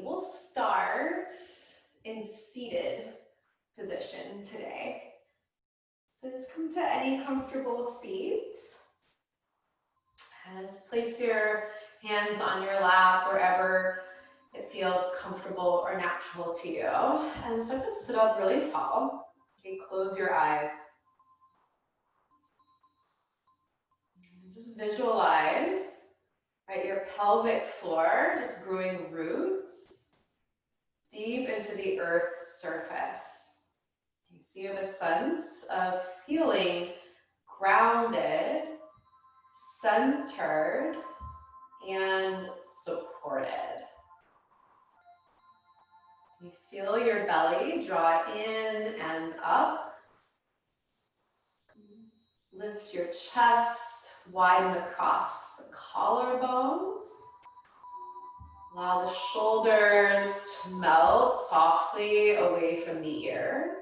We'll start in seated position today. So just come to any comfortable seat. And just place your hands on your lap wherever it feels comfortable or natural to you. And start to sit up really tall. Okay, close your eyes. Just visualize, right, your pelvic floor just growing roots deep into the earth's surface. So you have a sense of feeling grounded, centered, and supported. You feel your belly draw in and up. Lift your chest, widen across the collarbones. Allow the shoulders to melt softly away from the ears.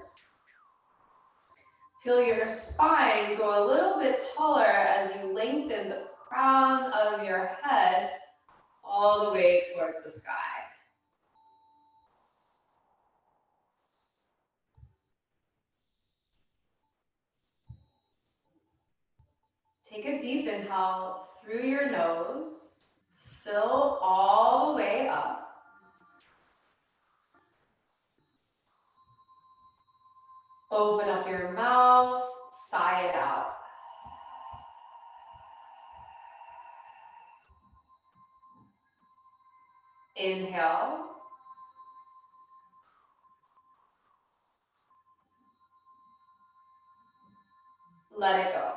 Feel your spine go a little bit taller as you lengthen the crown of your head all the way towards the sky. Take a deep inhale through your nose. Fill all the way up. Open up your mouth, sigh it out. Inhale. Let it go.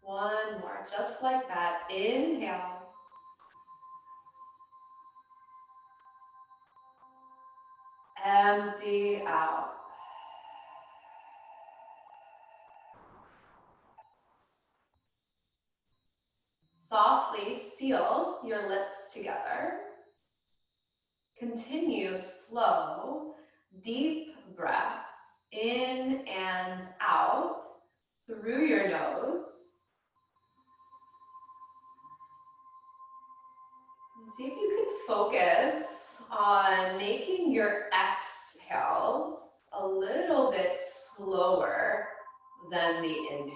One more, just like that. Inhale. Empty out. Softly seal your lips together. Continue slow, deep breaths in and out through your nose. And see if you could focus on making your exhales a little bit slower than the inhales.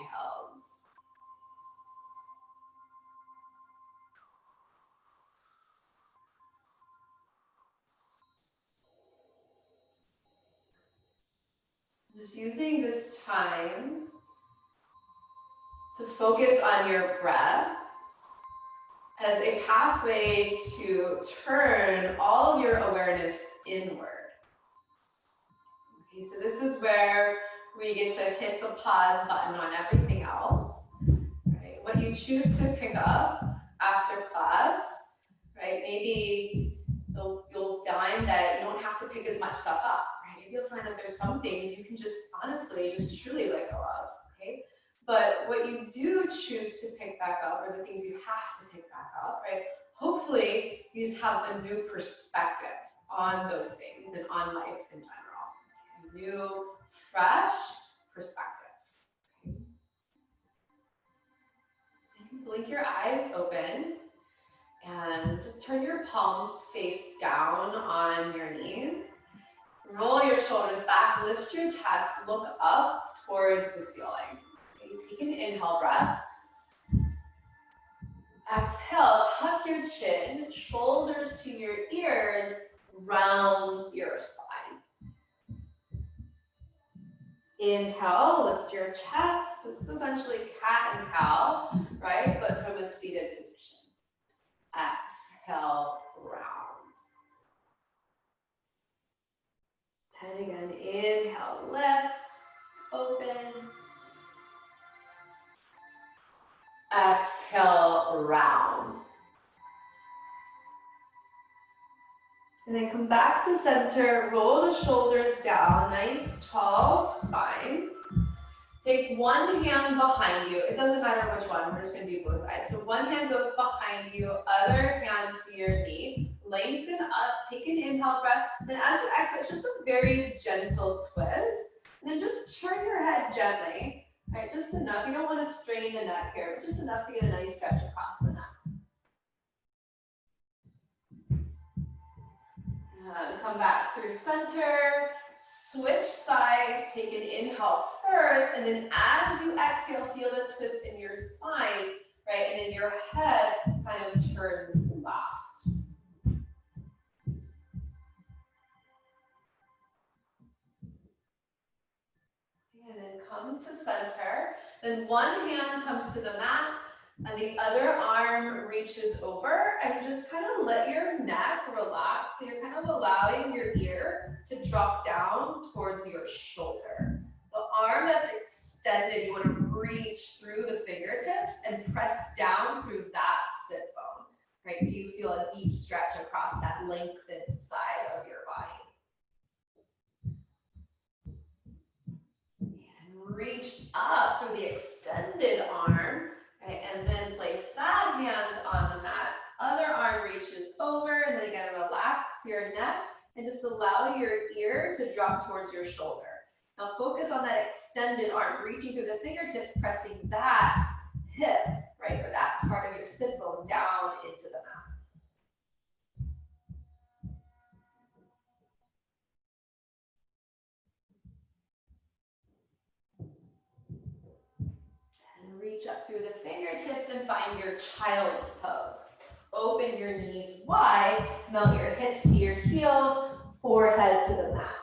Just using this time to focus on your breath as a pathway to turn all of your awareness inward. Okay, so this is where we get to hit the pause button on everything else. Right? What you choose to pick up after class, right? Maybe you'll find that you don't have to pick as much stuff up. Right? Maybe you'll find that there's some things you can just honestly just truly let go of. Okay? But what you do choose to pick back up, or the things you have to pick back up, right? Hopefully you just have a new perspective on those things and on life in general. Okay? New, fresh perspective. Okay? You can blink your eyes open and just turn your palms face down on your knees. Roll your shoulders back, lift your chest, look up towards the ceiling. Take an inhale breath. Exhale, tuck your chin, shoulders to your ears, round your spine. Inhale, lift your chest. This is essentially cat and cow, right? But from a seated position. Exhale, round. And again, inhale, lift, open. Exhale, round. And then come back to center, roll the shoulders down, nice tall spine. Take one hand behind you. It doesn't matter which one, we're just gonna do both sides. So one hand goes behind you, other hand to your knee. Lengthen up, take an inhale breath. Then as you exhale, it's just a very gentle twist. And then just turn your head gently All right, just enough. You don't want to strain the neck here, but just enough to get a nice stretch across the neck. And come back through center. Switch sides. Take an inhale first, and then as you exhale, feel the twist in your spine, right? And then your head kind of turns last. And then come to center. Then one hand comes to the mat, and the other arm reaches over, and just kind of let your neck relax. So you're kind of allowing your ear to drop down towards your shoulder. The arm that's extended, you want to reach through the fingertips and press down through that sit bone, right? So you feel a deep stretch across that lengthened side of your body. And reach up through the extended arm, right? And then place that hand on the mat. Other arm reaches over, and then again, relax your neck and just allow your ear to drop towards your shoulder. Now focus on that extended arm, reaching through the fingertips, pressing that hip, right, or that part of your sit bone down into the mat. And reach up through the fingertips and find your child's pose. Open your knees wide, melt your hips to your heels, forehead to the mat.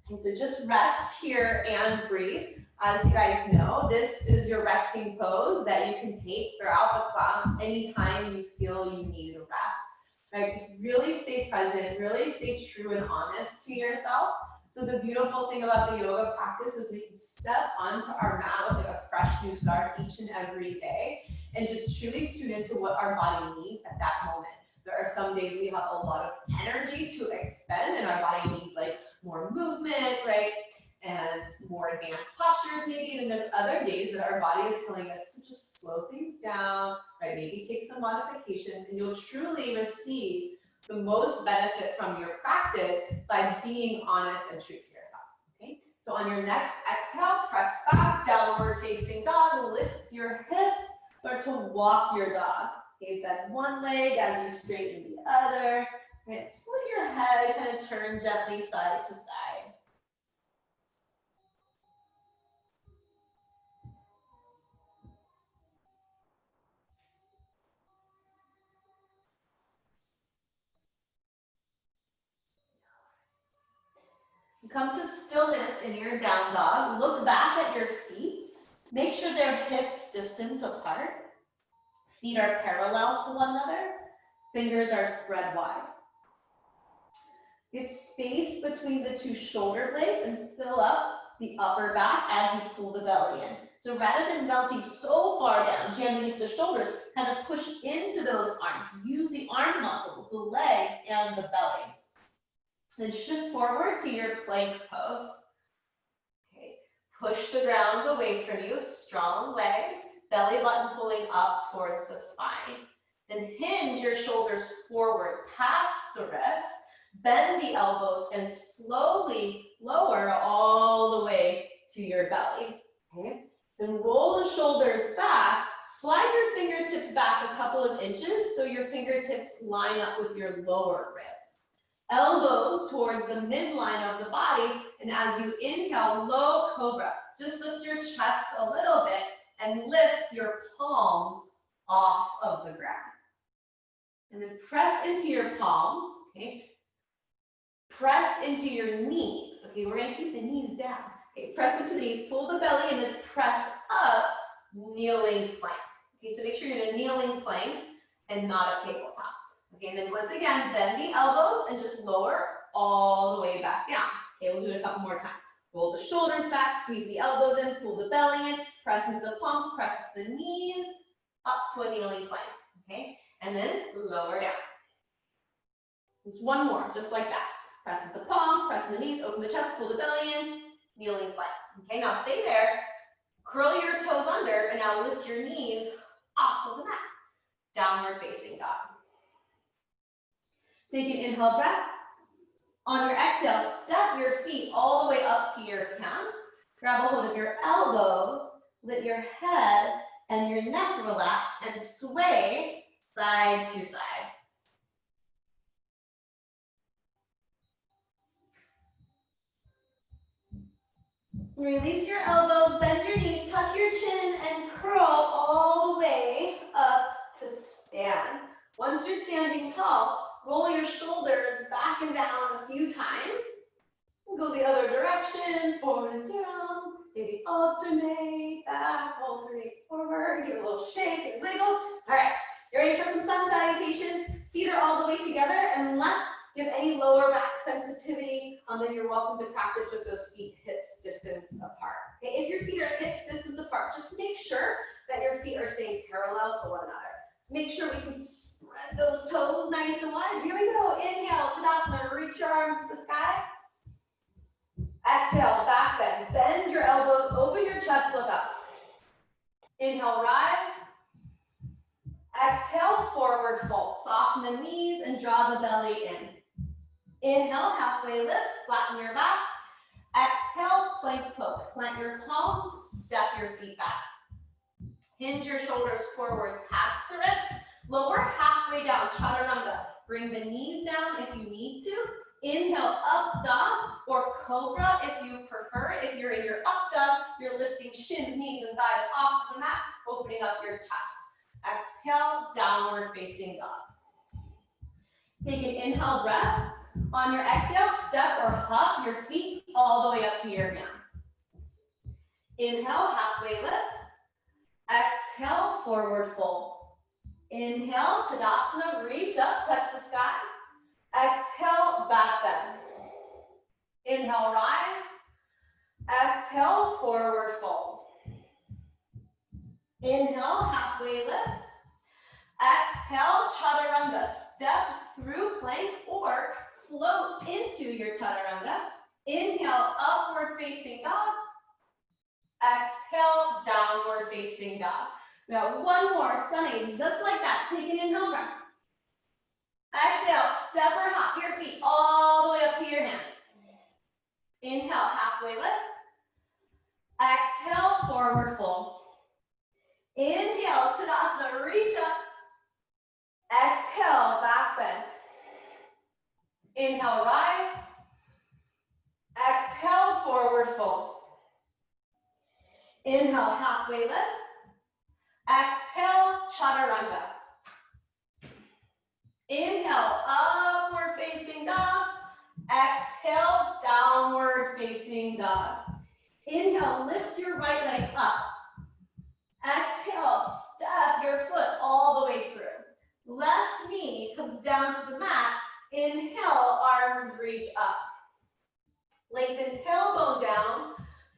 And so just rest here and breathe. As you guys know, this is your resting pose that you can take throughout the class anytime you feel you need a rest. Right? Just really stay present, really stay true and honest to yourself. So the beautiful thing about the yoga practice is we can step onto our mat with like a fresh new start each and every day and just truly tune into what our body needs at that moment. There are some days we have a lot of energy to expend and our body needs like more movement, right? And more advanced postures maybe. And then there's other days that our body is telling us to just slow things down, right? Maybe take some modifications, and you'll truly receive the most benefit from your practice by being honest and true to yourself, okay? So on your next exhale, press back, downward facing dog, lift your hips, start to walk your dog. Okay, bend one leg as you straighten the other. Right, just let your head kind of turn gently side to side. Come to stillness in your down dog. Look back at your feet. Make sure they're hips distance apart. Feet are parallel to one another. Fingers are spread wide. Get space between the two shoulder blades and fill up the upper back as you pull the belly in. So rather than melting so far down, jamming into the shoulders, kind of push into those arms. Use the arm muscles, the legs, and the belly. Then shift forward to your plank pose. Okay. Push the ground away from you, strong legs, belly button pulling up towards the spine. Then hinge your shoulders forward past the wrist, bend the elbows, and slowly lower all the way to your belly. Okay. Then roll the shoulders back, slide your fingertips back a couple of inches so your fingertips line up with your lower ribs. Elbows towards the midline of the body, and as you inhale, low cobra. Just lift your chest a little bit and lift your palms off of the ground. And then press into your palms, okay? Press into your knees, okay? We're gonna keep the knees down. Okay, press into the knees, pull the belly, and just press up, kneeling plank. Okay, so make sure you're in a kneeling plank and not a tabletop. Okay, and then once again, bend the elbows and just lower all the way back down. Okay, we'll do it a couple more times. Roll the shoulders back, squeeze the elbows in, pull the belly in, press into the palms, press the knees, up to a kneeling plank. Okay, and then lower down. Just one more, just like that. Press into the palms, press in the knees, open the chest, pull the belly in, kneeling plank. Okay, now stay there. Curl your toes under, and now lift your knees off of the mat. Downward facing dog. Take an inhale breath. On your exhale, step your feet all the way up to your hands. Grab a hold of your elbows Let your head and your neck relax and sway side to side. Release your elbows, bend your knees, tuck your chin, and curl all the way up to stand. Once you're standing tall, roll your shoulders back and down a few times. Go the other direction, forward and down. Maybe alternate back, alternate forward. Give it a little shake and wiggle. All right, you ready for some sun salutations? Feet are all the way together, unless you have any lower back sensitivity, then you're welcome to practice with those feet hips distance apart. Okay, if your feet are hips distance apart, just make sure that your feet are staying parallel to one another. Make sure we can spread those toes nice and wide. Here we go. Inhale, Tadasana. Reach your arms to the sky. Exhale, back bend. Bend your elbows, open your chest, look up. Inhale, rise. Exhale, forward fold. Soften the knees and draw the belly in. Inhale, halfway lift, flatten your back. Exhale, plank pose. Plant your palms, step your feet back. Hinge your shoulders forward past the wrist. Lower halfway down, chaturanga. Bring the knees down if you need to. Inhale, up dog or cobra if you prefer. If you're in your up dog, you're lifting shins, knees, and thighs off the mat, opening up your chest. Exhale, downward facing dog. Take an inhale breath. On your exhale, step or hop your feet all the way up to your hands. Inhale, halfway lift. Exhale, forward fold. Inhale, Tadasana, reach up, touch the sky. Exhale, back bend. Inhale, rise. Exhale, forward fold. Inhale, halfway lift. Exhale, chaturanga. Step through plank or float into your chaturanga. Inhale, upward facing dog. Exhale, downward facing dog. We got one more, stunning, just like that. Take an inhale breath. Exhale, step or hop your feet all the way up to your hands. Inhale, halfway lift. Exhale, forward fold. Inhale, Tadasana, reach up. Exhale, back bend. Inhale, rise. Exhale, forward fold. Inhale, halfway lift. Exhale, chaturanga. Inhale, upward facing dog. Exhale, downward facing dog. Inhale, lift your right leg up. Exhale, step your foot all the way through. Left knee comes down to the mat. Inhale, arms reach up. Lengthen tailbone down.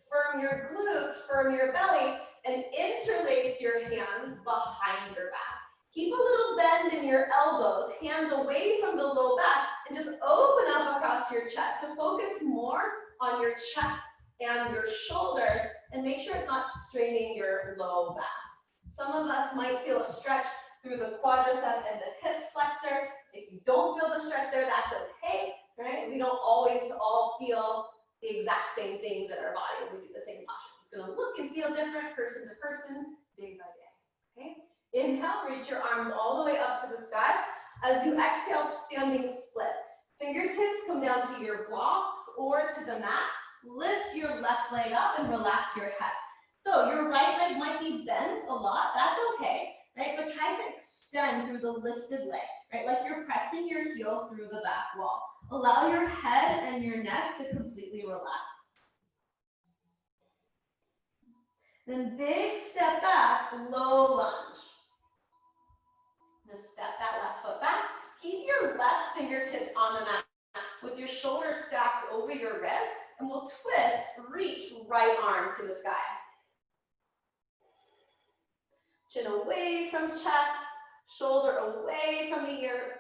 Firm your glutes, firm your belly, and interlace your hands behind your back. Keep a little bend in your elbows, hands away from the low back, and just open up across your chest. So focus more on your chest and your shoulders, and make sure it's not straining your low back. Some of us might feel a stretch through the quadricep and the hip flexor. If you don't feel the stretch there, that's okay, right? We don't always all feel the exact same things in our body when we do the same postures. It's going to look and feel different person to person, day by day. Okay? Inhale, reach your arms all the way up to the sky. As you exhale, standing split. Fingertips come down to your blocks or to the mat. Lift your left leg up and relax your head. So your right leg might be bent a lot. That's okay, right? But try to extend through the lifted leg, right? Like you're pressing your heel through the back wall. Allow your head and your neck to completely relax. Then big step back, low lunge. Just step that left foot back. Keep your left fingertips on the mat with your shoulders stacked over your wrist, and we'll twist, reach right arm to the sky. Chin away from chest, shoulder away from the ear,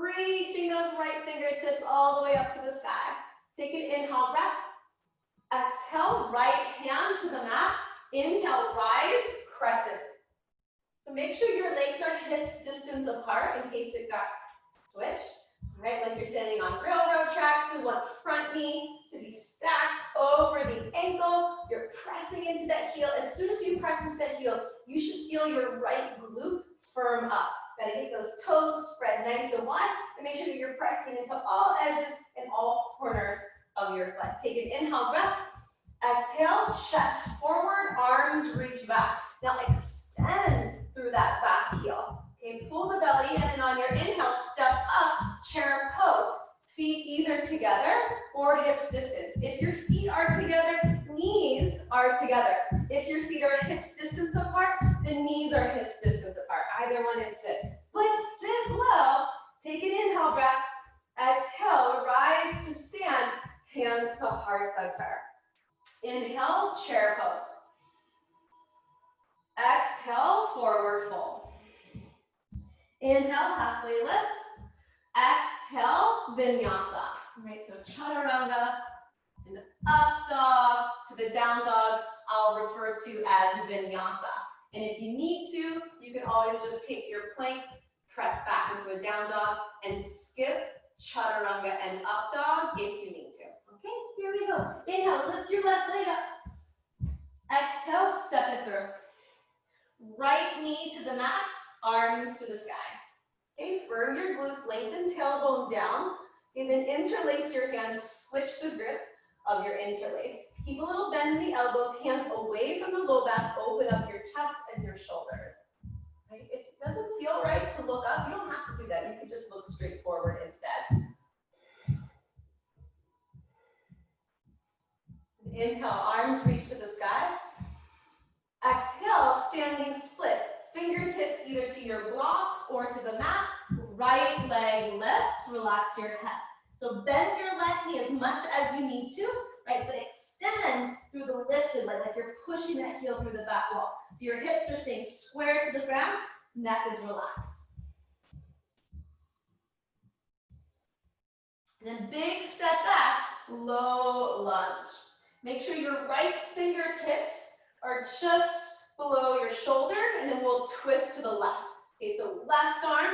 reaching those right fingertips all the way up to the sky. Take an inhale breath. Exhale, right hand to the mat. Inhale, rise, crescent. So make sure your legs are hips distance apart in case it got switched. right? Like you're standing on railroad tracks. We want front knee to be stacked over the ankle. You're pressing into that heel. As soon as you press into that heel, you should feel your right glute firm up. Gotta get those toes spread nice and wide, and make sure that you're pressing into all edges and all corners of your foot. Take an inhale breath. Exhale, chest forward, arms reach back. Now extend through that back heel. Okay, pull the belly in, and on your inhale, step up, chair pose. Feet either together or hips distance. If your feet are together, knees are together. If your feet are hips distance apart, the knees are hips distance apart. Either one is good. But sit low. Take an inhale breath. Exhale, rise to stand. Hands to heart center. Inhale, chair pose. Exhale, forward fold. Inhale, halfway lift. Exhale, vinyasa. Right, so chaturanga, and up dog to the down dog, I'll refer to as vinyasa. And if you need to, you can always just take your plank, press back into a down dog, and skip chaturanga and up dog if you need to. Okay, here we go. Inhale, lift your left leg up. Exhale, step it through. Right knee to the mat, arms to the sky. Okay, firm your glutes, lengthen tailbone down. Okay, then interlace your hands, switch the grip of your interlace. Keep a little bend in the elbows, hands away from the low back, open up your chest and your shoulders. Right? If it doesn't feel right to look up, you don't have to do that. You can just look straight forward instead. Inhale, arms reach to the sky. Exhale, standing split. Fingertips either to your blocks or to the mat. Right leg lifts, relax your head. So bend your left knee as much as you need to, right? But extend through the lifted leg, like you're pushing that heel through the back wall. So your hips are staying square to the ground, neck is relaxed. And then big step back, low lunge. Make sure your right fingertips are just below your shoulder, and then we'll twist to the left. Okay, so left arm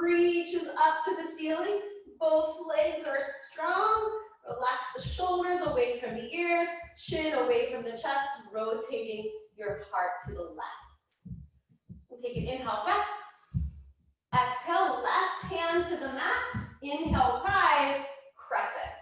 reaches up to the ceiling. Both legs are strong. Relax the shoulders away from the ears, chin away from the chest, rotating your heart to the left. We'll take an inhale breath. Exhale, left hand to the mat. Inhale, rise, crescent.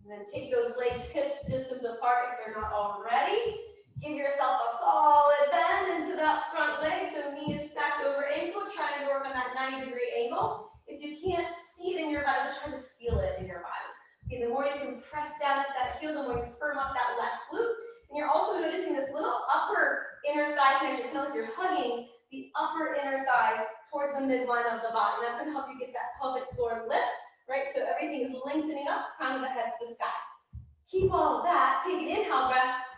And then take those legs hips distance apart if they're not already. Give yourself a solid bend into that front leg, so knees stacked over ankle, trying to work on that 90-degree angle. If you can't see it in your body, just try to feel it in your body. Okay, the more you can press down into that heel, the more you firm up that left glute. And you're also noticing this little upper inner thigh connection. Kind of like you're hugging the upper inner thighs towards the midline of the body. And that's going to help you get that pelvic floor lift, right? So everything is lengthening up, crown of the head to the sky. Keep all of that. Take an inhale breath.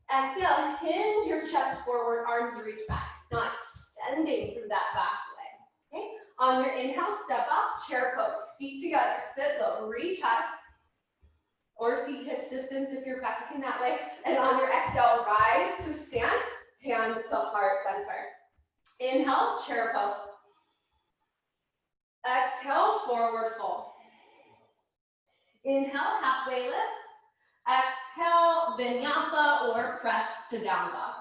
Exhale, hinge your chest forward, arms reach back. Now extending through that back leg. Okay? On your inhale, step up, chair pose. Feet together, sit low, reach high. Or feet hips distance if you're practicing that way. And on your exhale, rise to stand, hands to heart center. Inhale, chair pose. Exhale, forward fold. Inhale, halfway lift. Exhale, vinyasa or press to down dog.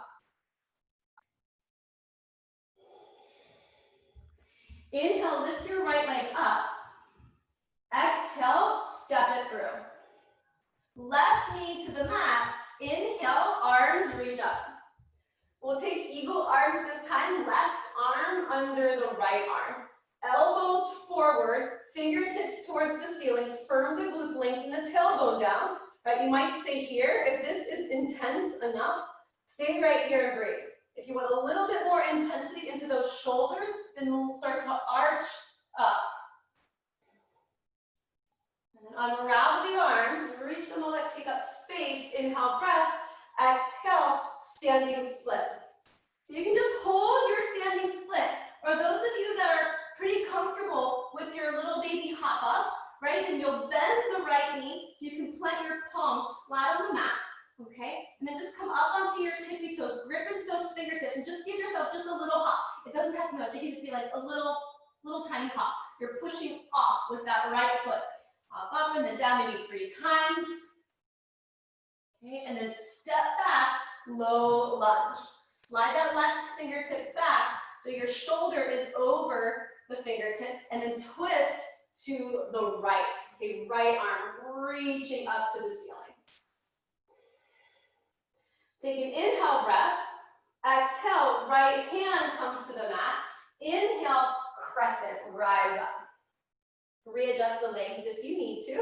Inhale, lift your right leg up. Exhale, step it through. Left knee to the mat. Inhale, arms reach up. We'll take eagle arms this time. Left arm under the right arm. Elbows forward, fingertips towards the ceiling. Firm the glutes, lengthen the tailbone down. Right, you might stay here. If this is intense enough, stay right here and breathe. If you want a little bit more intensity into those shoulders, then start to arch up. And then unravel the arms, reach them all, like take up space. Inhale, breath. Exhale, standing split. So you can just hold your standing split. Or those of you that are pretty comfortable with your little baby hop ups, right? Then you'll bend the right knee so you can plant your palms flat on the mat, okay? And then just come up onto your tippy toes, grip into those fingertips, and just give yourself just a little hop. It doesn't have to be much. It can just be like a little tiny hop. You're pushing off with that right foot. Hop up and then down maybe 3 times. Okay, and then step back, low lunge. Slide that left fingertips back so your shoulder is over the fingertips, and then twist to the right. Okay, right arm reaching up to the ceiling. Take an inhale breath. Exhale, right hand comes to the mat. Inhale, crescent, rise up. Readjust the legs if you need to.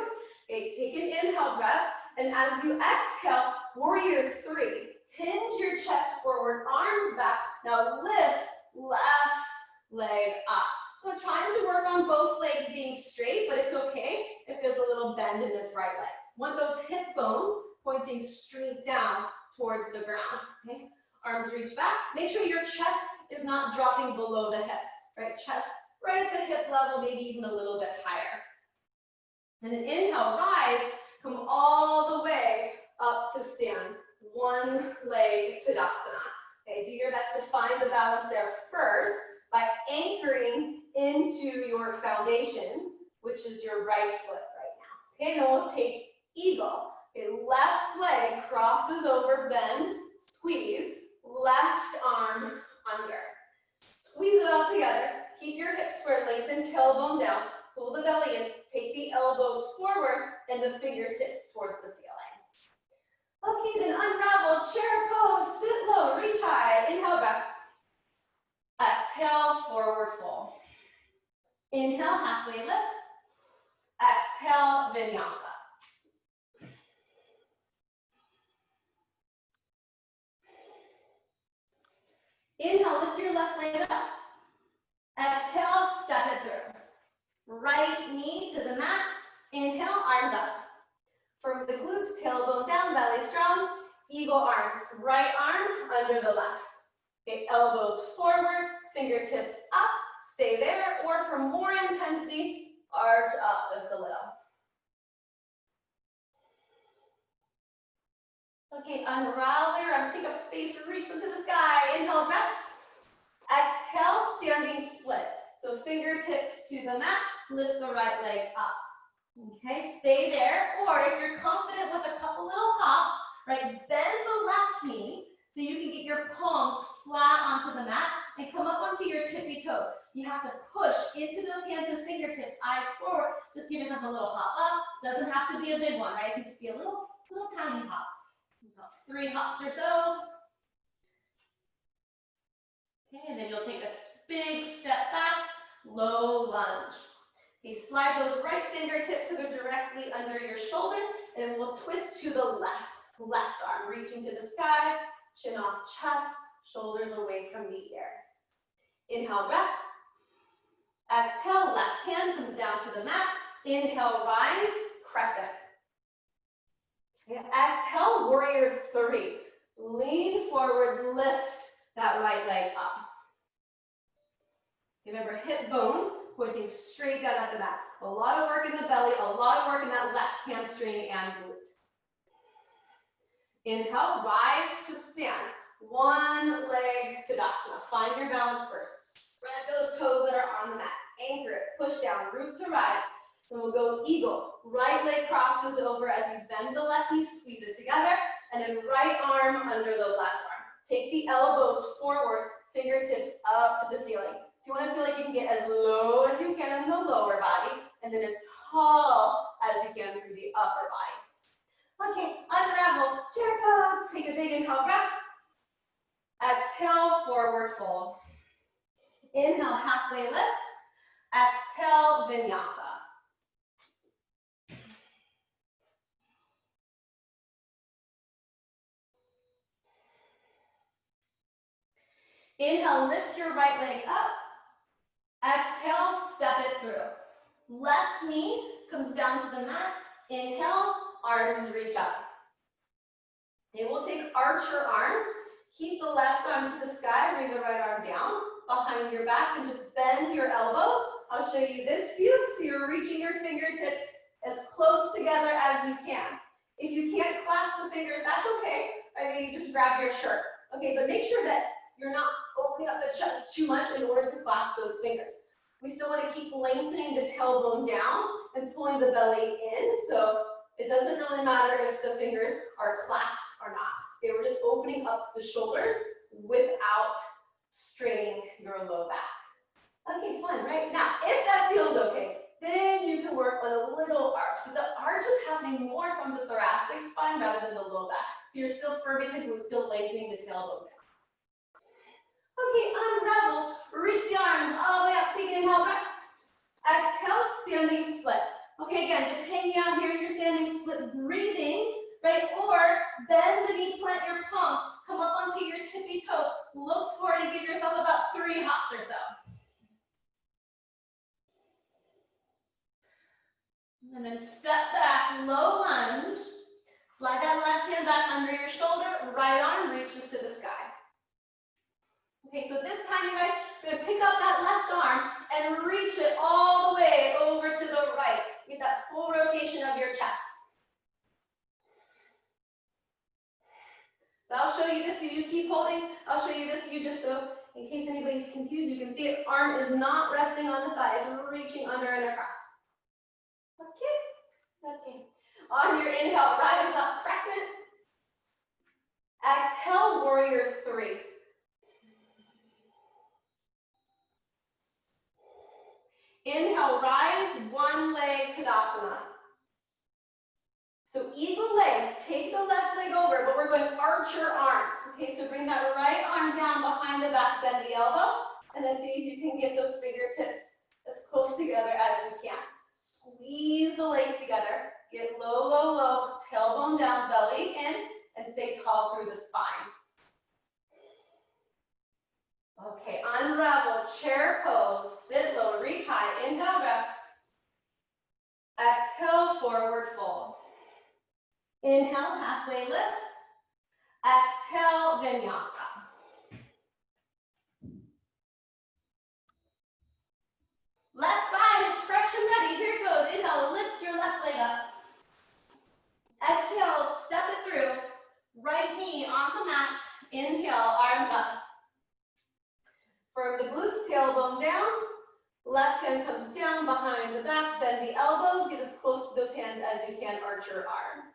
Okay, take an inhale breath, and as you exhale, warrior 3. Hinge your chest forward, arms back. Now lift left leg up. We're trying to work on both legs being straight, but it's okay if there's a little bend in this right leg. Want those hip bones pointing straight down towards the ground. Okay? Arms reach back. Make sure your chest is not dropping below the hips. Right? Chest right at the hip level, maybe even a little bit higher. And then inhale, rise. Come all the way up to stand. One leg Tadasana. Okay, do your best to find the balance there first by anchoring into your foundation, which is your right foot right now. Okay, then we'll take eagle. Okay, left leg crosses over, bend, squeeze, left arm under. Squeeze it all together. Keep your hips squared, lengthen tailbone down, pull the belly in, take the elbows forward and the fingertips towards the ceiling. Okay, then unravel, chair pose, sit low, reach high, inhale breath. Exhale, forward fold. Inhale, halfway lift. Exhale, Vinyasa. Inhale, lift your left leg up. Exhale, step it through. Right knee to the mat. Inhale, arms up. From the glutes, tailbone down, belly strong. Eagle arms, right arm under the left. Okay, elbows forward, fingertips up. Stay there, or for more intensity, arch up just a little. Okay, unravel your arms, take up space, reach them to the sky. Inhale, breath. Exhale, standing split. So fingertips to the mat, lift the right leg up. Okay, stay there, or if you're confident with a couple little hops, right, bend the left knee so you can get your palms flat onto the mat and come up onto your tippy toes. You have to push into those hands and fingertips, eyes forward. Just give yourself a little hop up. Doesn't have to be a big one, right? It can just be a little tiny hop. About 3 hops or so. Okay, and then you'll take a big step back, low lunge. Okay, slide those right fingertips so they're directly under your shoulder, and we'll twist to the left. Left arm reaching to the sky, chin off chest, shoulders away from the ears. Inhale, breath. Exhale, left hand comes down to the mat. Inhale, rise, crescent. Okay, exhale, warrior 3. Lean forward, lift that right leg up. Remember, hip bones pointing straight down at the mat. A lot of work in the belly, a lot of work in that left hamstring and glute. Inhale, rise to stand. One leg Tadasana. Find your balance first. Spread those toes that are on the mat. Anchor it, push down, root to rise. Then we'll go eagle. Right leg crosses over as you bend the left knee, squeeze it together, and then right arm under the left arm. Take the elbows forward, fingertips up to the ceiling. So you want to feel like you can get as low as you can in the lower body, and then as tall as you can through the upper body. Okay, unravel, chair pose. Take a big inhale breath. Exhale, forward fold. Inhale, halfway lift. Exhale, Vinyasa. Inhale, lift your right leg up. Exhale, step it through. Left knee comes down to the mat. Inhale, arms reach up. Okay, we'll take archer arms. Keep the left arm to the sky, bring the right arm down behind your back, and just bend your elbows. I'll show you this view, so you're reaching your fingertips as close together as you can. If you can't clasp the fingers, that's okay. Right, maybe just grab your shirt. Okay, but make sure that you're not opening up the chest too much in order to clasp those fingers. We still want to keep lengthening the tailbone down and pulling the belly in. So it doesn't really matter if the fingers are clasped or not. Okay, we're just opening up the shoulders without straining your low back. Okay, fun, right? Now, if that feels okay, then you can work on a little arch. But the arch is happening more from the thoracic spine rather than the low back. So you're still firming the glutes, still lengthening the tailbone down. Okay, unravel. Reach the arms all the way up. Take an inhale, breath. Exhale, standing split. Okay, again, just hanging out here in your standing split, breathing, right? Or bend the knee, plant your palms, come up onto your tippy toes. Look forward and give yourself about 3 hops or so. And then step back, low lunge. Slide that left hand back under your shoulder, right arm reaches to the sky. Okay, so this time, you guys, we're gonna pick up that left arm and reach it all the way over to the right. Get that full rotation of your chest. So I'll show you this, you keep holding. I'll show you this, you just so, in case anybody's confused, you can see it, arm is not resting on the thigh, it's reaching under and across. Okay. On your inhale, rise up, crescent. Exhale, warrior 3. Inhale, rise, 1 leg Tadasana. So eagle legs, take the left leg over, but we're going archer arms. Okay, so bring that right arm down behind the back, bend the elbow, and then see if you can get those fingertips as close together as you can. Squeeze the legs together, get low, low, low, tailbone down, belly in, and stay tall through the spine. Okay, unravel, chair pose, sit low, reach high, inhale, breath. Exhale, forward fold. Inhale, halfway lift. Exhale, Vinyasa. Left side is fresh and ready. Here it goes. Inhale, lift your left leg up. Exhale, step it through. Right knee on the mat. Inhale, arms up. Firm the glutes, tailbone down. Left hand comes down behind the back. Bend the elbows. Get as close to those hands as you can. Arch your arms.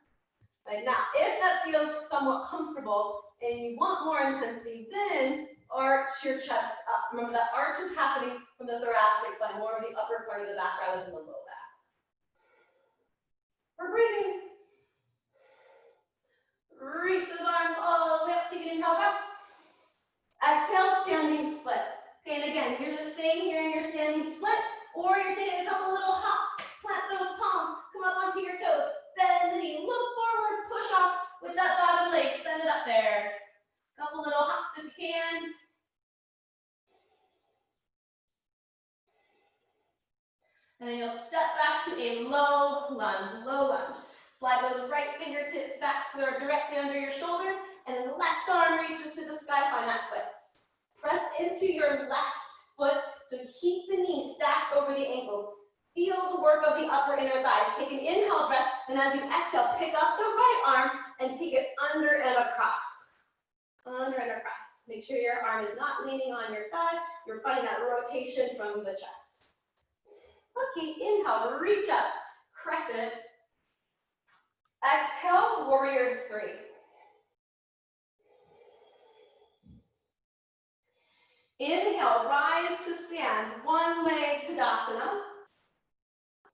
Right, now, if that feels somewhat comfortable and you want more intensity, then arch your chest up. Remember that arch is happening from the thoracic spine, more of the upper part of the back rather than the low back. We're breathing. Reach those arms all the way up, take an inhale, breath. Exhale, standing split. Okay, and again, you're just staying here in your standing split, or you're taking a couple little hops, plant those palms, come up onto your toes, bend the knee, look forward, push off with that bottom leg, send it up there. Couple little hops if you can. And then you'll step back to a low lunge, low lunge. Slide those right fingertips back so they're directly under your shoulder, and then left arm reaches to the sky, find that twist. Press into your left foot, so keep the knee stacked over the ankle. Feel the work of the upper inner thighs. Take an inhale breath, and as you exhale, pick up the right arm and take it under and across. Under and across. Make sure your arm is not leaning on your thigh. You're finding that rotation from the chest. Okay, inhale, reach up, crescent. Exhale, warrior 3. Inhale, rise to stand, 1 leg Tadasana.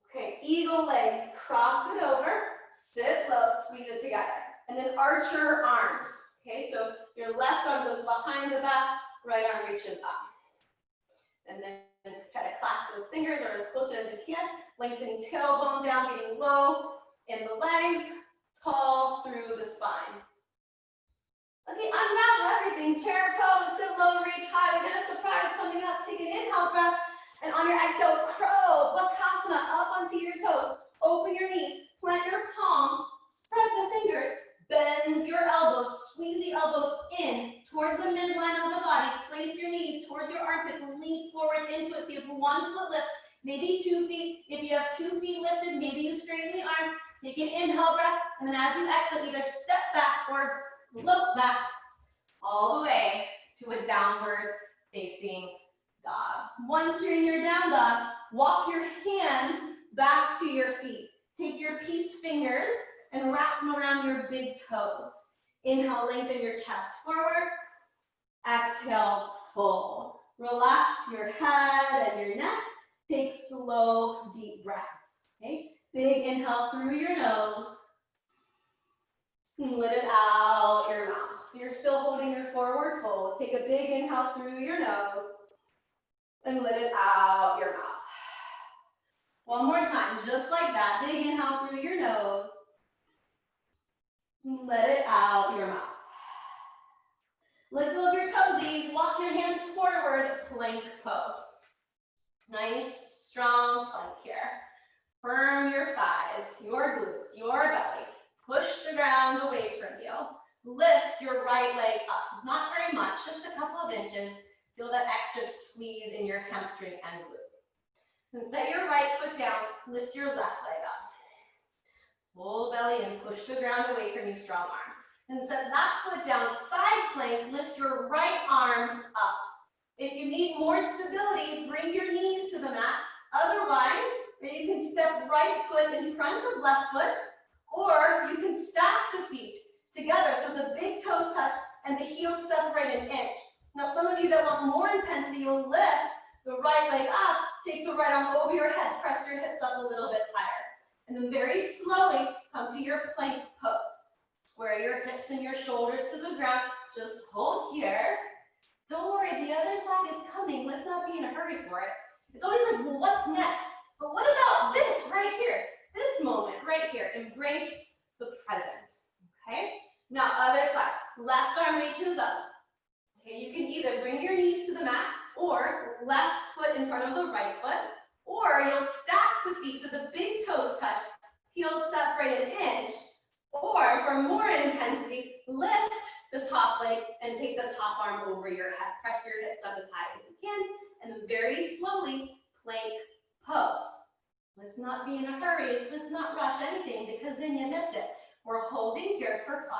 Okay, eagle legs, cross it over, sit low, squeeze it together. And then arch your arms. Okay, so your left arm goes behind the back, right arm reaches up. And then try to clasp those fingers or as close as you can. Lengthening tailbone down, getting low in the legs, tall through the spine. Okay, unravel everything. Chair pose, sit low, reach high. We get a surprise coming up. Take an inhale breath. And on your exhale, crow, Bakasana, up onto your toes. Open your knees, plant your palms, spread the fingers, bend your elbows, squeeze the elbows in towards the midline of the body. Place your knees towards your armpits, lean forward into it. So you have 1 foot lifts, maybe 2 feet. If you have 2 feet lifted, maybe you straighten the arms. Take an inhale breath, and then as you exhale, either step back or look back all the way to a downward facing dog. Once you're in your down dog, walk your hands back to your feet. Take your peace fingers and wrap them around your big toes. Inhale, lengthen your chest forward. Exhale, fold. Relax your head and your neck. Take slow, deep breaths. Okay? Big inhale through your nose. And let it out your mouth. You're still holding your forward fold. Take a big inhale through your nose and let it out your mouth. One more time, just like that. Big inhale through your nose. And let it out your mouth. Let go of your toesies. Walk your hands forward. Plank pose. Nice, strong plank here. Firm your thighs, your glutes, your belly. Push the ground away from you. Lift your right leg up. Not very much, just a couple of inches. Feel that extra squeeze in your hamstring and glute. And set your right foot down. Lift your left leg up. Full belly in. Push the ground away from you, strong arms. And set that foot down, side plank. Lift your right arm up. If you need more stability, bring your knees to the mat. Otherwise, you can step right foot in front of left foot, or you can stack the feet together so the big toes touch and the heels separate an inch. Now, some of you that want more intensity, you'll lift the right leg up, take the right arm over your head, press your hips up a little bit higher. And then very slowly come to your plank pose. Square your hips and your shoulders to the ground. Just hold here. Don't worry, the other side is coming. Let's not be in a hurry for it. It's always like, well, what's next? But what about this right here? This moment right here. Embrace the present. Okay? Now, other side. Left arm reaches up. Okay, you can either bring your knees to the mat or left foot in front of the right foot, or you'll stack the feet so the big toes touch, heels separate an inch, or for more intensity, lift the top leg and take the top arm over your head. Press your hips up as high as you can, and then very slowly plank pose. Let's not be in a hurry. Let's not rush anything because then you miss it. We're holding here for 5.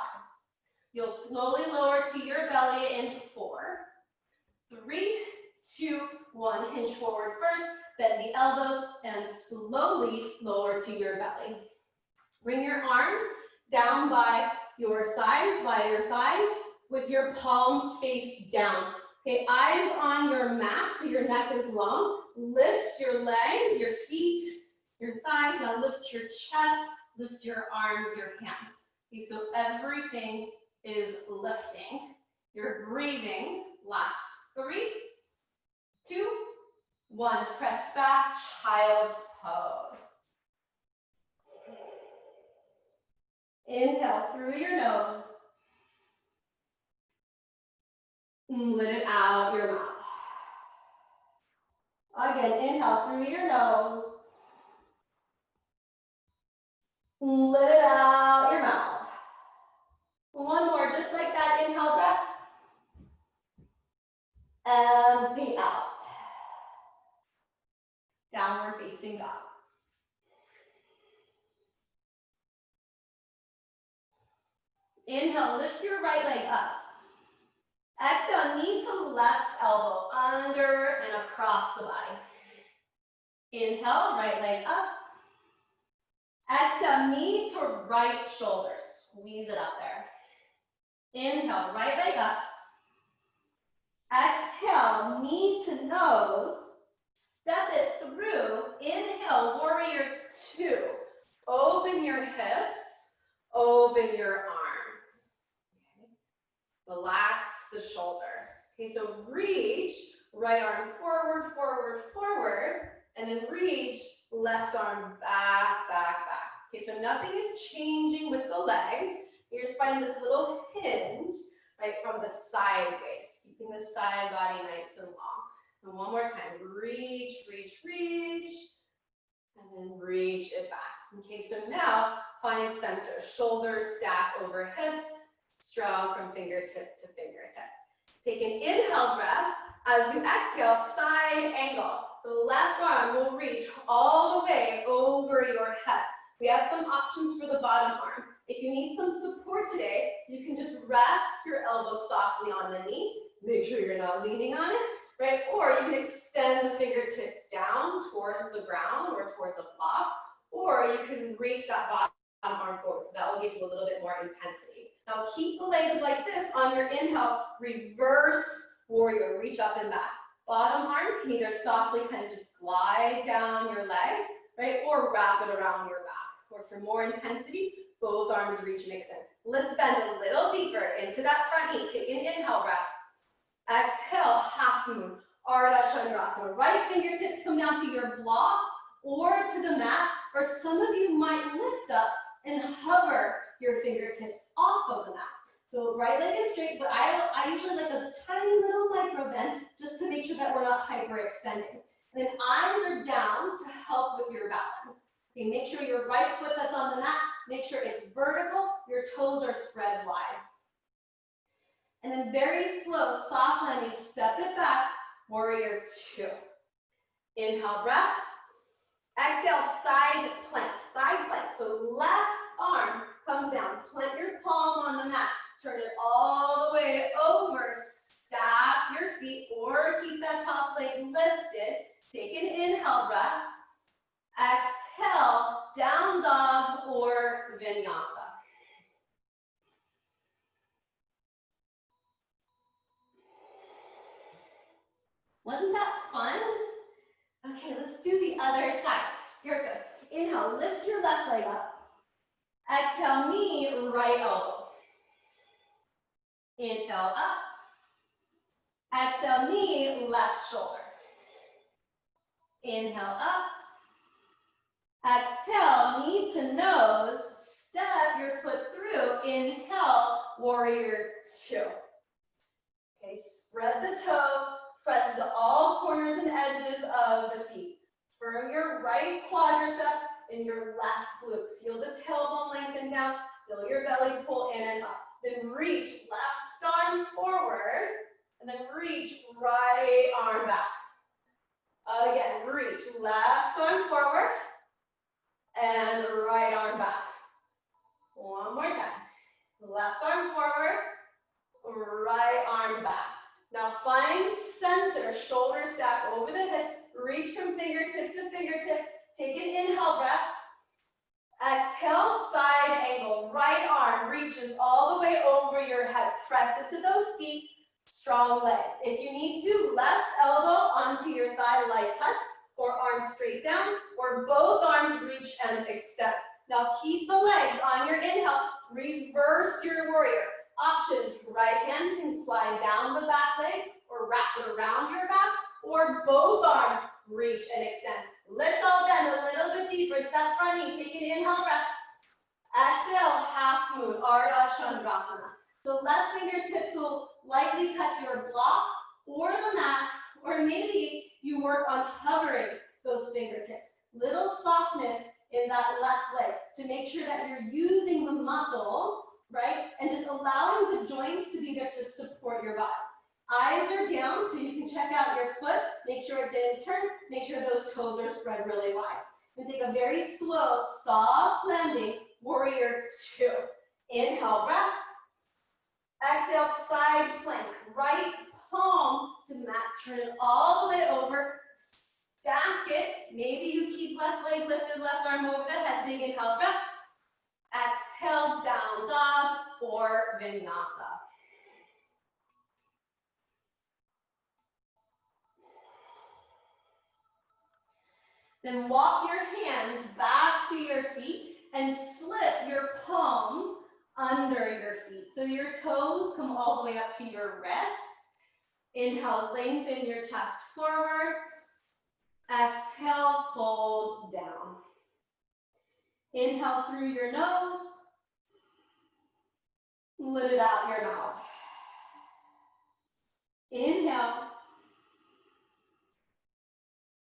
You'll slowly lower to your belly in 4, 3, 2, 1. Hinge forward first, bend the elbows, and slowly lower to your belly. Bring your arms down by your sides, by your thighs, with your palms face down. Okay, eyes on your mat, so your neck is long. Lift your legs, your feet, your thighs. Now lift your chest, lift your arms, your hands. Okay, so everything is lifting. You're breathing. Last 3, 2, 1. Press back, child's pose. Inhale through your nose. Let it out your mouth. Again, inhale through your nose. Let it out your mouth. One more, just like that. Inhale breath. Empty out. Downward facing dog. Inhale, lift your right leg up. Exhale, knee to left elbow, under and across the body. Inhale, right leg up. Exhale, knee to right shoulder. Squeeze it up there. Inhale, right leg up. Exhale, knee to nose. Step it through. Inhale, warrior 2. Open your hips. Open your arms. Relax the shoulders. Okay, so reach, right arm forward, forward, forward, and then reach, left arm back, back, back. Okay, so nothing is changing with the legs. You're just finding this little hinge, right, from the sideways, keeping the side body nice and long. And one more time, reach, reach, reach, and then reach it back. Okay, so now find center, shoulders stack over hips, strong from fingertip to fingertip. Take an inhale breath. As you exhale, side angle. The left arm will reach all the way over your head. We have some options for the bottom arm. If you need some support today, you can just rest your elbow softly on the knee. Make sure you're not leaning on it, right? Or you can extend the fingertips down towards the ground or towards a block, or you can reach that bottom arm forward. So that will give you a little bit more intensity. Now keep the legs like this on your inhale, reverse warrior, reach up and back. Bottom arm can either softly kind of just glide down your leg, right, or wrap it around your back. Or for more intensity, both arms reach and extend. Let's bend a little deeper into that front knee. Take an inhale breath. Exhale, half moon, Ardha Chandrasana. Right fingertips come down to your block or to the mat, or some of you might lift up and hover your fingertips off of the mat. So right leg is straight, but I usually like a tiny little micro bend just to make sure that we're not hyperextending. And then eyes are down to help with your balance. Okay, make sure your right foot that's on the mat, make sure it's vertical, your toes are spread wide. And then very slow, soft landing, step it back, warrior two. Inhale, breath. Exhale, side plank, side plank. So left arm comes down, plant your palm on the mat, turn it all the way over, stack your feet, or keep that top leg lifted. Take an inhale breath. Exhale, down dog or vinyasa. Wasn't that fun? Okay, let's do the other side. Here it goes. Inhale, lift your left leg up. Exhale, knee, right elbow. Inhale, up. Exhale, knee, left shoulder. Inhale, up. Exhale, knee to nose. Step your foot through. Inhale, warrior two. Okay, spread the toes. Press into all corners and edges of the feet. Firm your right quadricep and your left glute. Feel the tailbone lengthen down. Feel your belly pull in and up. Then reach left arm forward. And then reach right arm back. Again, reach left arm forward. And right arm back. One more time. Left arm forward. Right arm back. Now find center, shoulder stack over the hips, reach from fingertip to fingertip, take an inhale breath, exhale, side angle, right arm reaches all the way over your head, press it to those feet, strong leg. If you need to, left elbow onto your thigh, light touch, or arms straight down, or both arms reach and extend. Now keep the legs on your inhale, reverse your warrior. Options, right hand can slide down the back leg or wrap it around your back, or both arms reach and extend. Let's all bend a little bit deeper into that front knee. Take an inhale breath. Exhale, half moon, Ardha Chandrasana. The left fingertips will likely touch your block or the mat, or maybe you work on hovering those fingertips. Little softness in that left leg to make sure that you're using the muscles, right? And just allowing the joints to be there to support your body. Eyes are down so you can check out your foot, make sure it didn't turn, make sure those toes are spread really wide. And take a very slow, soft landing, warrior two. Inhale, breath. Exhale, side plank, right palm to mat, turn it all the way over, stack it. Maybe you keep left leg lifted, left arm over the head, big inhale, breath. Exhale, down dog or vinyasa. Then walk your hands back to your feet and slip your palms under your feet. So your toes come all the way up to your wrist. Inhale, lengthen your chest forward. Exhale, fold down. Inhale through your nose. Let it out your mouth. Inhale.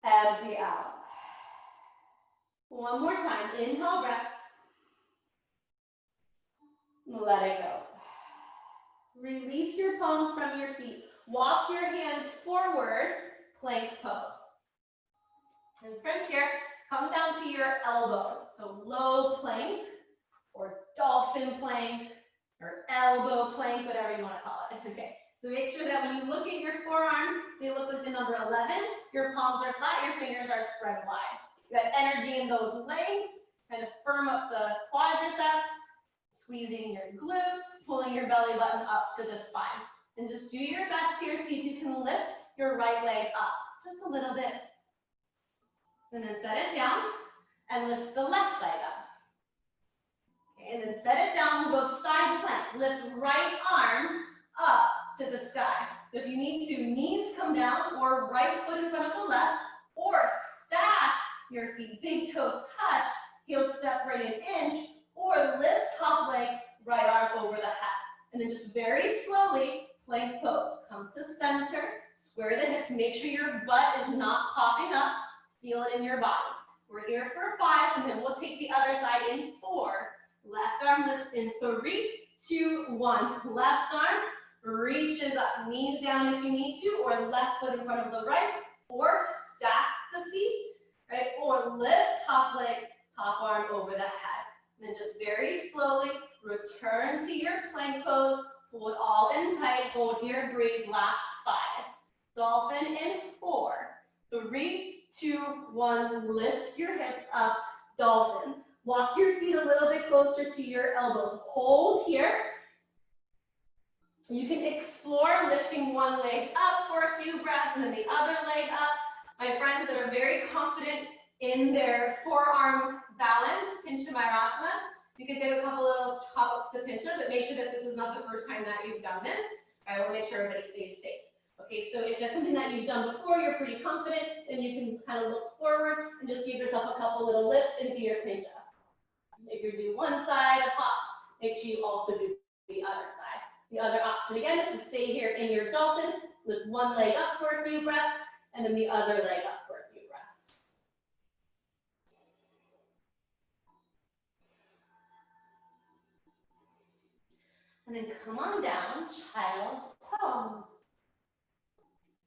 Empty out. One more time. Inhale, breath. Let it go. Release your palms from your feet. Walk your hands forward, plank pose. And from here, come down to your elbows. So low plank, or dolphin plank, or elbow plank, whatever you want to call it. Okay. So make sure that when you look at your forearms, they look like the number 11. Your palms are flat, your fingers are spread wide. You got energy in those legs, kind of firm up the quadriceps, squeezing your glutes, pulling your belly button up to the spine. And just do your best here, see if you can lift your right leg up, just a little bit. And then set it down and lift the left leg up. Okay, and then set it down, we'll go side plank. Lift right arm up to the sky. So if you need to, knees come down or right foot in front of the left, or stack your feet, big toes touched, heels separate an inch, or lift top leg, right arm over the head. And then just very slowly, plank pose. Come to center, square the hips, make sure your butt is not popping up, feel it in your body. We're here for 5, and then we'll take the other side in 4. Left arm lifts in 3, 2, 1. Left arm reaches up, knees down if you need to, or left foot in front of the right, or stack the feet, right? Or lift top leg, top arm over the head. And then just very slowly return to your plank pose. Hold all in tight, hold here, breathe, last 5. Dolphin in 4, 3, 2, 1. Lift your hips up, dolphin. Walk your feet a little bit closer to your elbows. Hold here. You can explore lifting one leg up for a few breaths and then the other leg up. My friends that are very confident in their forearm balance, Pincha Mayurasana, you can take a couple little hop-ups to Pincha, but make sure that this is not the first time that you've done this. I want to make sure everybody stays safe. Okay, so if that's something that you've done before, you're pretty confident, then you can kind of look forward and just give yourself a couple little lifts into your Pincha. If you do one side of hops, make sure you also do the other side. The other option again is to stay here in your dolphin, lift one leg up for a few breaths, and then the other leg up for a few breaths. And then come on down, child's pose.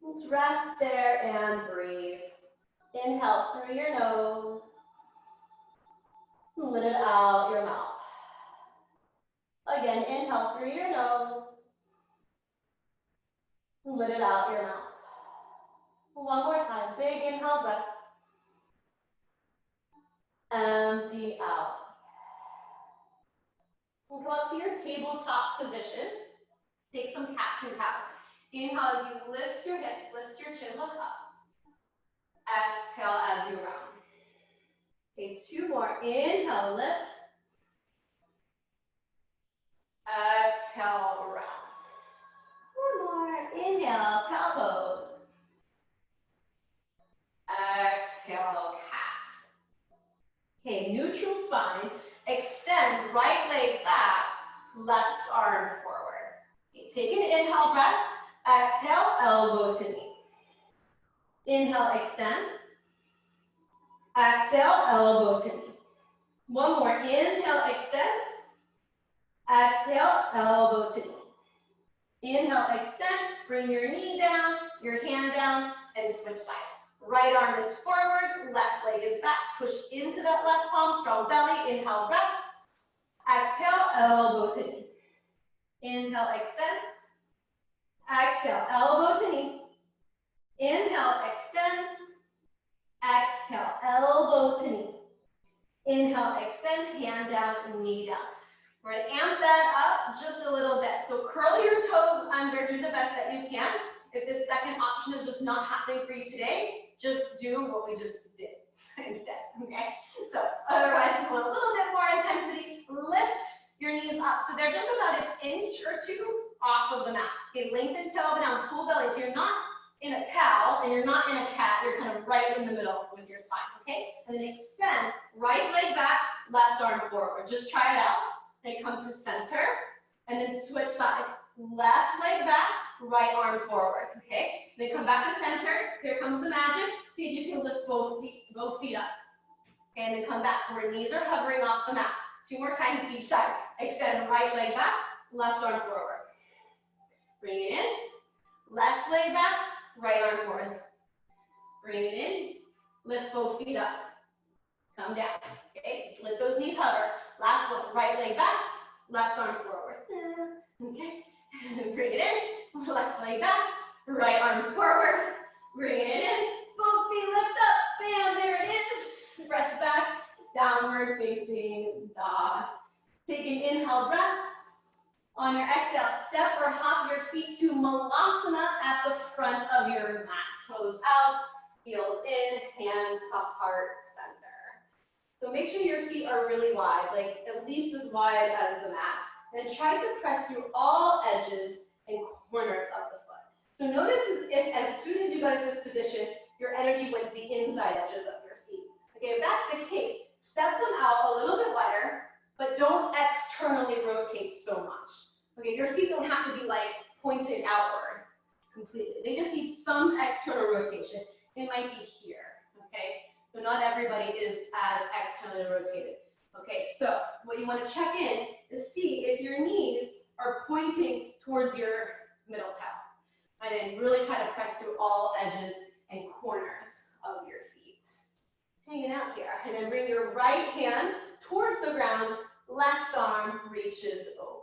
Let's rest there and breathe. Inhale through your nose. Let it out your mouth. Again, inhale through your nose. Let it out your mouth. One more time. Big inhale breath. Empty out. We'll come up to your tabletop position. Take some cats and cows. Inhale as you lift your hips, lift your chin, look up. Exhale as you round. Okay, 2 more. Inhale, lift. Exhale, round. 1 more. Inhale, cow pose. Exhale, cat. Okay, neutral spine. Extend right leg back, left arm forward. Okay, take an inhale breath. Exhale, elbow to knee. Inhale, extend. Exhale, elbow to knee. 1 more. Inhale, extend. Exhale, elbow to knee. Inhale, extend. Bring your knee down, your hand down, and switch sides. Right arm is forward, left leg is back. Push into that left palm, strong belly. Inhale, breath. Exhale, elbow to knee. Inhale, extend. Exhale, elbow to knee. Inhale, extend. Exhale, elbow to knee. Inhale, extend, hand down, knee down. We're going to amp that up just a little bit. So curl your toes under, do the best that you can. If this second option is just not happening for you today, just do what we just did instead, okay? So otherwise, if you want a little bit more intensity, lift your knees up. So they're just about an inch or 2 off of the mat. Okay, lengthen tailbone down, full belly. So you're not in a cow and you're not in a cat, you're kind of right in the middle with your spine, okay? And then extend, right leg back, left arm forward. Just try it out. Then come to center, and then switch sides. Left leg back, right arm forward, okay? Then come back to center. Here comes the magic. See if you can lift both feet up. Okay, and then come back to where knees are hovering off the mat. 2 more times each side. Extend right leg back, left arm forward. Bring it in. Left leg back, right arm forward. Bring it in. Lift both feet up. Come down. Okay, let those knees hover. Last one, right leg back, left arm forward. Okay, bring it in. Left leg back, right arm forward, bringing it in, both feet lift up, bam, there it is. Press back, downward facing dog. Take an inhale breath. On your exhale, step or hop your feet to Malasana at the front of your mat. Toes out, heels in, hands to heart center. So make sure your feet are really wide, like at least as wide as the mat. Then try to press through all edges and corners of the foot. So notice if as soon as you got into this position, your energy went to the inside edges of your feet. Okay, if that's the case, step them out a little bit wider, but don't externally rotate so much. Okay, your feet don't have to be like pointed outward completely. They just need some external rotation. It might be here, okay? So not everybody is as externally rotated. Okay, so what you want to check in is see if your knees are pointing towards your middle toe. And then really try to press through all edges and corners of your feet. Hanging out here. And then bring your right hand towards the ground, left arm reaches over.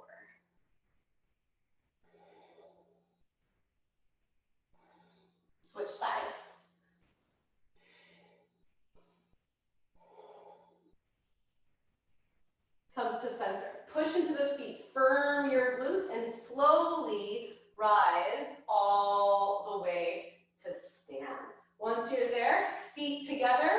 Switch sides. Come to center. Push into the feet. Firm your glutes and slowly rise all the way to stand. Once you're there, feet together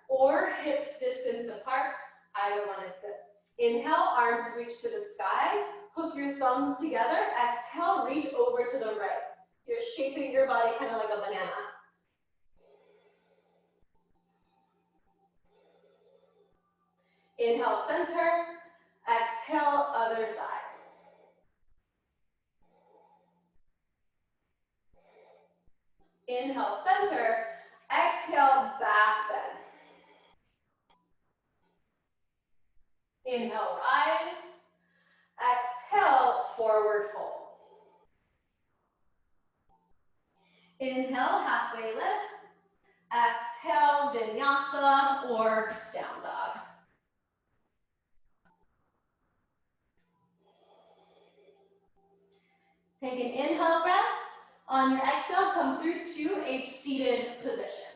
or hips distance apart. Either one is good. Inhale, arms reach to the sky. Hook your thumbs together. Exhale, reach over to the right. You're shaping your body kind of like a banana. Inhale, center. Exhale, other side. Inhale, center. Exhale, back bend. Inhale, rise. Exhale, forward fold. Inhale, halfway lift. Exhale, Vinyasa or down dog. Take an inhale breath. On your exhale, come through to a seated position.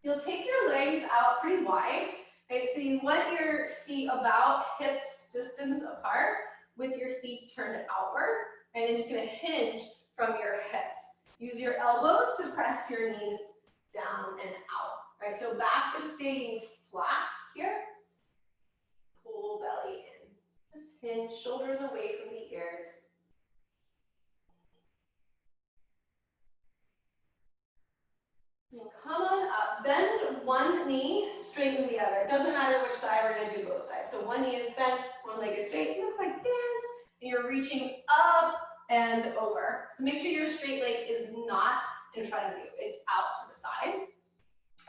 You'll take your legs out pretty wide, right? So you want your feet about hips distance apart with your feet turned outward, and then just gonna hinge from your hips. Use your elbows to press your knees down and out, right? So back is staying flat here. Pull belly in. Just hinge, shoulders away from the ears. And come on up. Bend one knee, straighten the other. It doesn't matter which side, we're gonna do both sides. So one knee is bent, one leg is straight. It looks like this. And you're reaching up and over. So make sure your straight leg is not in front of you. It's out to the side.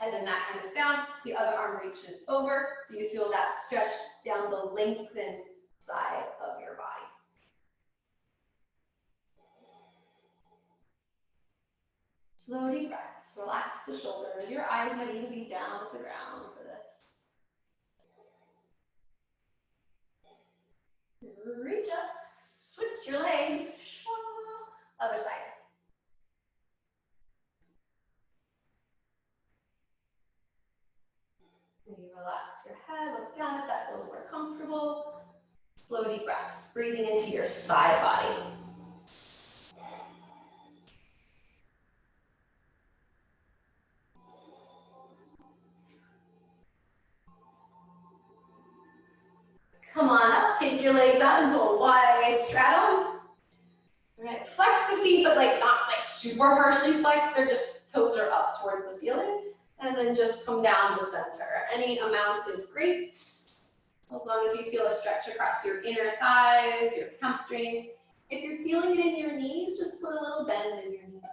And then that hand is down. The other arm reaches over. So you feel that stretch down the lengthened side of your body. Slow deep breaths. Relax the shoulders. Your eyes might even be down at the ground for this. Reach up. Switch your legs. Other side. Maybe relax your head. Look down if that feels more comfortable. Slow deep breaths. Breathing into your side body. Come on up, take your legs out into a wide straddle. All right, flex the feet, but like not like super harshly flex. They're just, toes are up towards the ceiling. And then just come down to center. Any amount is great. As long as you feel a stretch across your inner thighs, your hamstrings. If you're feeling it in your knees, just put a little bend in your knees.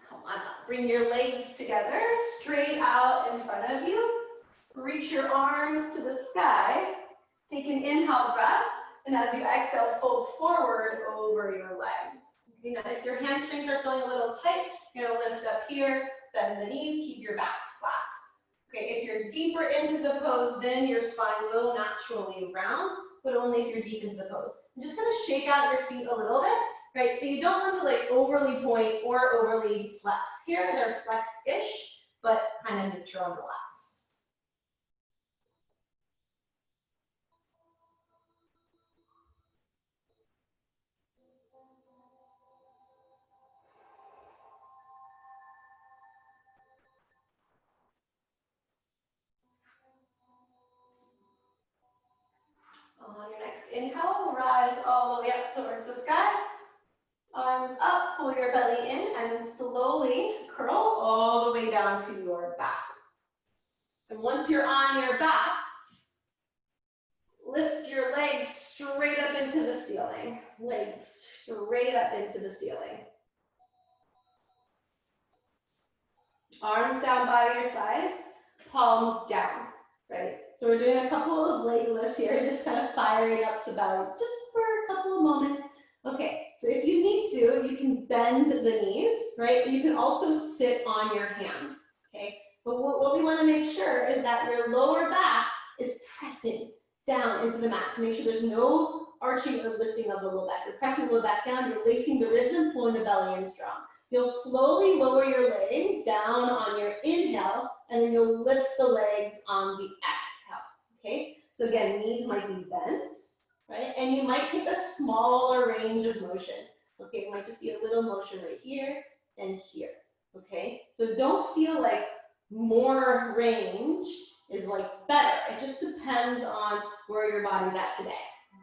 Come on up. Bring your legs together, straight out in front of you. Reach your arms to the sky. Take an inhale breath And as you exhale, fold forward over your legs. Okay, now if your hamstrings are feeling a little tight, you're gonna lift up here, bend the knees, keep your back flat. Okay, if you're deeper into the pose, then your spine will naturally round, but only if you're deep into the pose. I'm just gonna shake out your feet a little bit, right? So you don't want to like overly point or overly flex here. They're flexed-ish, but kind of neutral and relaxed. On your next inhale, rise all the way up towards the sky. Arms up, pull your belly in, and slowly curl all the way down to your back. And once you're on your back, lift your legs straight up into the ceiling. Legs straight up into the ceiling. Arms down by your sides, palms down, right? So we're doing a couple of leg lifts here, just kind of firing up the belly just for a couple of moments. Okay, so if you need to, you can bend the knees, right? You can also sit on your hands, okay? But what we want to make sure is that your lower back is pressing down into the mat to make sure there's no arching or lifting of the low back. You're pressing the low back down, you're lacing the ribs and pulling the belly in strong. You'll slowly lower your legs down on your inhale, and then you'll lift the legs on the exhale, okay? So again, knees might be bent, right? And you might take a smaller range of motion, okay? It might just be a little motion right here and here, okay? So don't feel like more range is like better. It just depends on where your body's at today,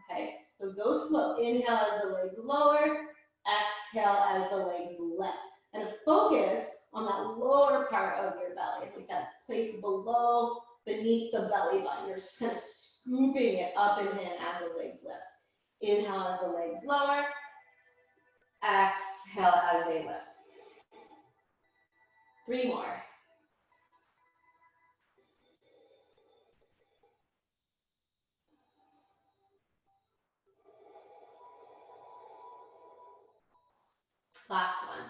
okay? So go slow. Inhale as the legs lower. Exhale as the legs lift. And focus on that lower part of your belly, like that place below, beneath the belly button. You're just kind of scooping it up and in as the legs lift. Inhale as the legs lower. Exhale as they lift. 3 more. Last one.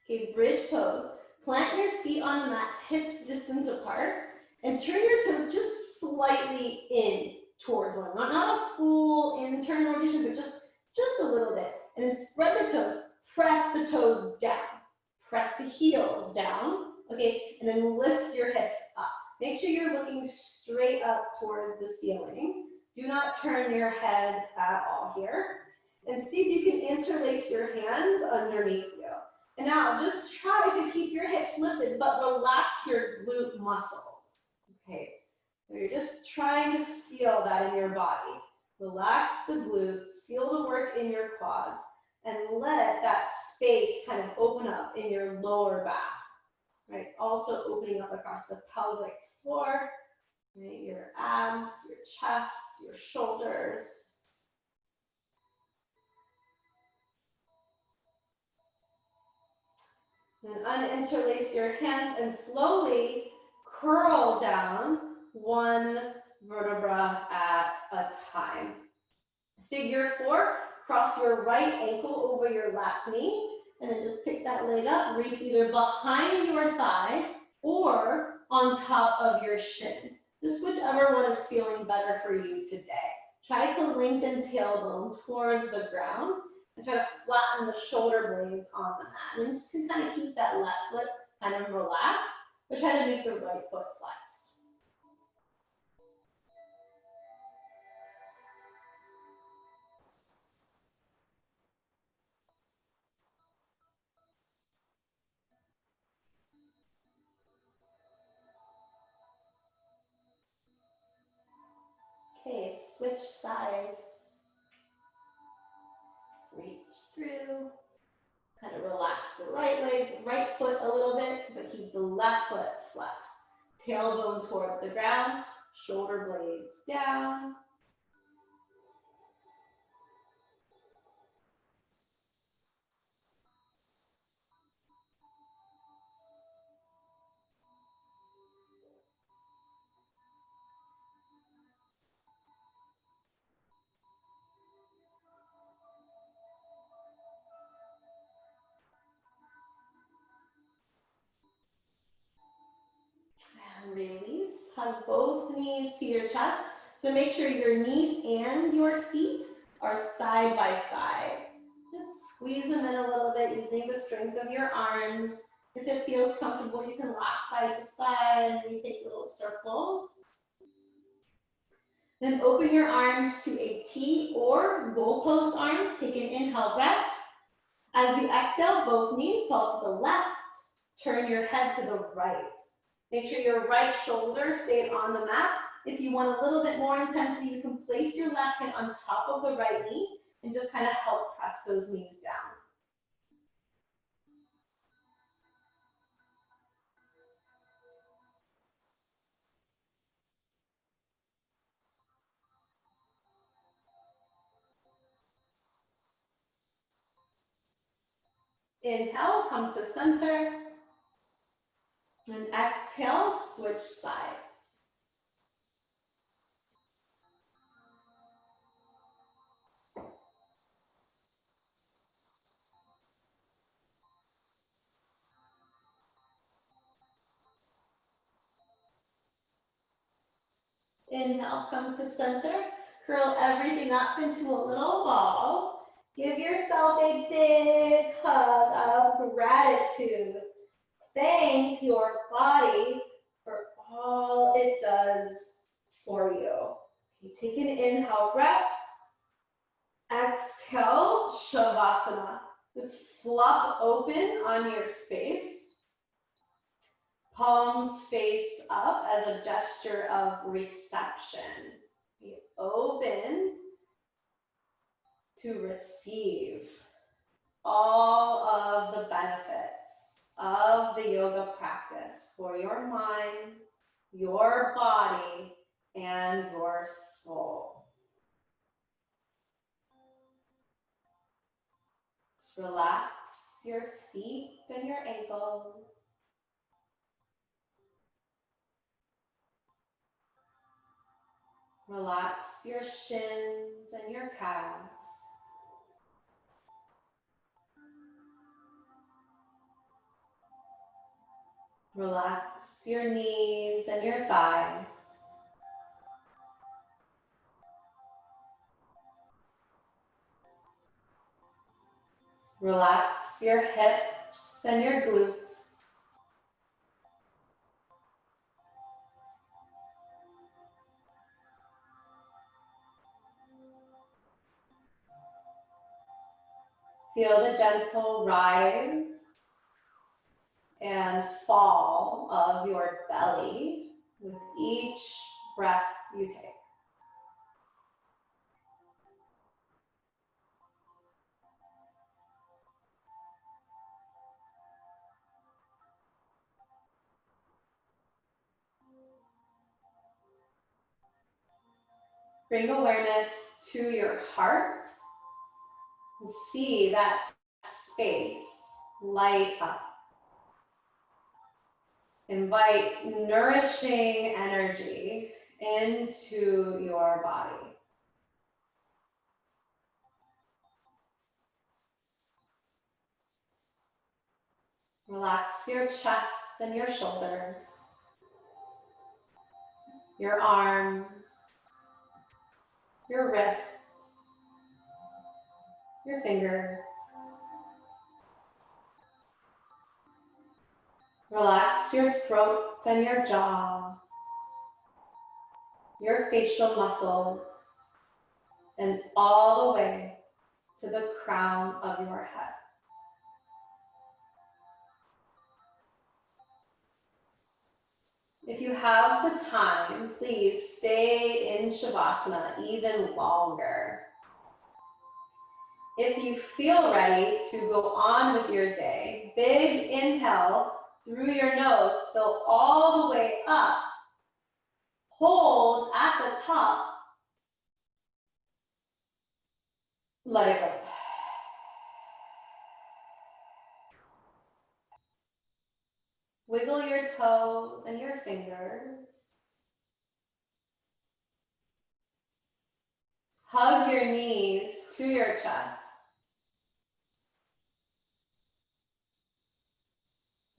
Okay, bridge pose. Plant your feet on the mat, hips distance apart, and turn your toes just slightly in towards one. Not a full in-turn rotation, but just a little bit. And then spread the toes, press the toes down. Press the heels down, okay? And then lift your hips up. Make sure you're looking straight up towards the ceiling. Do not turn your head at all here. And see if you can interlace your hands underneath you. And now just try to keep your hips lifted, but relax your glute muscles, okay? So you're just trying to feel that in your body. Relax the glutes, feel the work in your quads, and let that space kind of open up in your lower back, right? Also opening up across the pelvic floor, right? Your abs, your chest, your shoulders. Then uninterlace your hands and slowly curl down one vertebra at a time. Figure 4, cross your right ankle over your left knee, and then just pick that leg up, reach either behind your thigh or on top of your shin. Just whichever one is feeling better for you today. Try to lengthen tailbone towards the ground and try to flatten the shoulder blades on the mat. And just to kind of keep that left foot kind of relaxed, but try to make the right foot flex. Okay, switch sides. Reach through. Kind of relax the right leg, right foot a little bit, but keep the left foot flexed. Tailbone towards the ground, shoulder blades down. and release. Hug both knees to your chest. So make sure your knees and your feet are side by side. Just squeeze them in a little bit using the strength of your arms. If it feels comfortable, you can rock side to side and we take little circles. Then open your arms to a T or goalpost arms. Take an inhale breath. As you exhale, both knees fall to the left. Turn your head to the right. Make sure your right shoulder stays on the mat. If you want a little bit more intensity, you can place your left hand on top of the right knee and just kind of help press those knees down. Inhale, come to center. And exhale, switch sides. Inhale, come to center. Curl everything up into a little ball. Give yourself a big hug of gratitude. Thank your body for all it does for you. Okay, take an inhale breath. Exhale, Shavasana. Just fluff open on your space. Palms face up as a gesture of reception. Be open to receive all of the benefits of the yoga practice for your mind, your body, and your soul. Just relax your feet and your ankles. Relax your shins and your calves. Relax your knees and your thighs. Relax your hips and your glutes. Feel the gentle rise and fall of your belly with each breath you take. Bring awareness to your heart and see that space light up. Invite nourishing energy into your body. Relax your chest and your shoulders, your arms, your wrists, your fingers. Relax your throat and your jaw, your facial muscles, and all the way to the crown of your head. If you have the time, please stay in Shavasana even longer. If you feel ready to go on with your day, big inhale through your nose, fill all the way up. Hold at the top. Let it go. Wiggle your toes and your fingers. Hug your knees to your chest.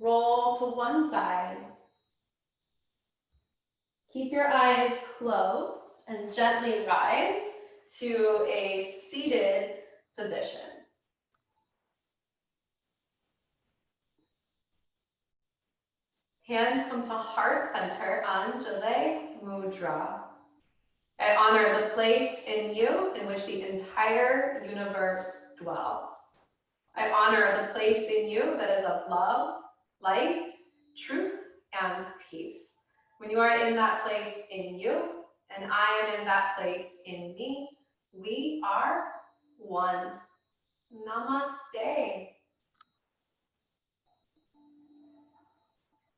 Roll to one side. Keep your eyes closed and gently rise to a seated position. Hands come to heart center, Anjali Mudra. I honor the place in you in which the entire universe dwells. I honor the place in you that is of love, light, truth, and peace. When you are in that place in you, and I am in that place in me, we are one. Namaste.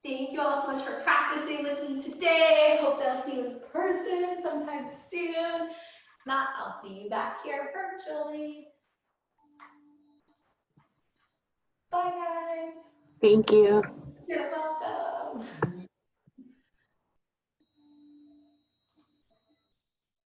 Thank you all so much for practicing with me today. Hope that I'll see you in person sometime soon. If not, I'll see you back here virtually. Bye, guys. Thank you. You're welcome.